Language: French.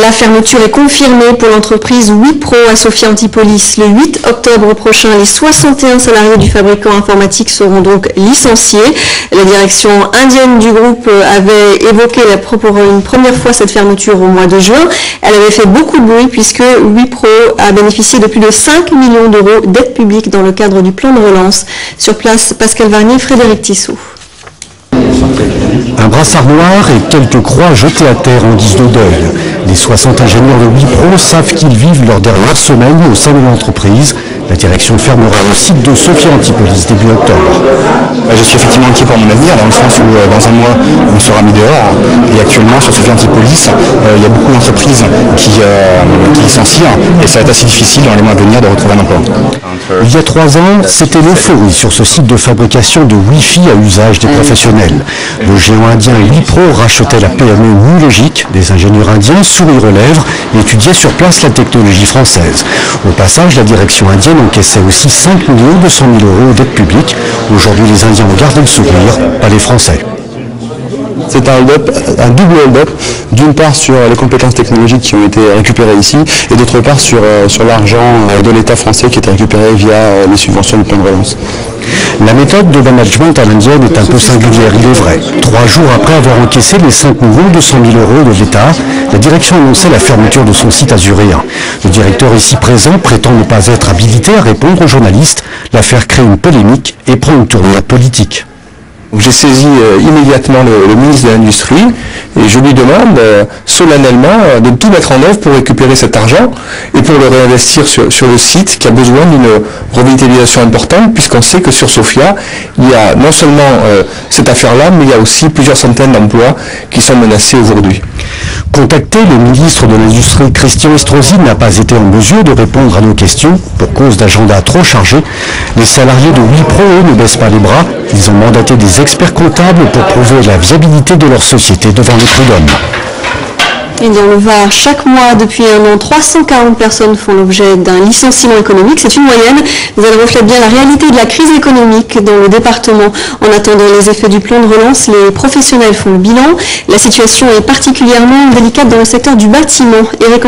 La fermeture est confirmée pour l'entreprise Wipro à Sophia Antipolis. Le 8 octobre prochain, les 61 salariés du fabricant informatique seront donc licenciés. La direction indienne du groupe avait évoqué pour une première fois cette fermeture au mois de juin. Elle avait fait beaucoup de bruit puisque Wipro a bénéficié de plus de 5 millions d'euros d'aide publique dans le cadre du plan de relance. Sur place, Pascal Varnier, Frédéric Tissot. Un brassard noir et quelques croix jetées à terre en guise de deuil. Les 60 ingénieurs de Wipro savent qu'ils vivent leur dernière semaine au sein de l'entreprise. La direction fermera le site de Sophia Antipolis début octobre. Je suis effectivement inquiet pour mon avenir, dans le sens où dans un mois on sera mis dehors. Et actuellement sur Sophia Antipolis, il y a beaucoup d'entreprises qui licencient et ça va être assez difficile dans les mois à venir de retrouver un emploi. Il y a 3 ans, c'était l'euphorie sur ce site de fabrication de Wi-Fi à usage des professionnels. Le géant indien Wipro rachetait la PME Nulogic. Des ingénieurs indiens, sourire aux lèvres, étudiaient sur place la technologie française. Au passage, la direction indienne encaissait aussi 5 200 000 euros d'aide publique. Aujourd'hui, les Indiens ont gardé le sourire, pas les Français. C'est un double hold-up, d'une part sur les compétences technologiques qui ont été récupérées ici, et d'autre part sur l'argent de l'État français qui a été récupéré via les subventions du plan de relance. La méthode de management à l'indienne est un peu singulière, il est vrai. 3 jours après avoir encaissé les 5 200 000 euros de l'État, la direction annonçait la fermeture de son site azuréen. Le directeur ici présent prétend ne pas être habilité à répondre aux journalistes. L'affaire crée une polémique et prend une tournure politique. J'ai saisi immédiatement le ministre de l'Industrie et je lui demande solennellement de tout mettre en œuvre pour récupérer cet argent et pour le réinvestir sur le site qui a besoin d'une revitalisation importante, puisqu'on sait que sur Sophia, il y a non seulement cette affaire-là, mais il y a aussi plusieurs centaines d'emplois qui sont menacés aujourd'hui. Contacté, le ministre de l'Industrie Christian Estrosi n'a pas été en mesure de répondre à nos questions pour cause d'agenda trop chargé. Les salariés de Wipro, eux, ne baissent pas les bras. Ils ont mandaté des experts comptables pour prouver la viabilité de leur société devant les prud'hommes. Et dans le Var, chaque mois, depuis un an, 340 personnes font l'objet d'un licenciement économique. C'est une moyenne, mais elle reflète bien la réalité de la crise économique dans le département. En attendant les effets du plan de relance, les professionnels font le bilan. La situation est particulièrement délicate dans le secteur du bâtiment. Éric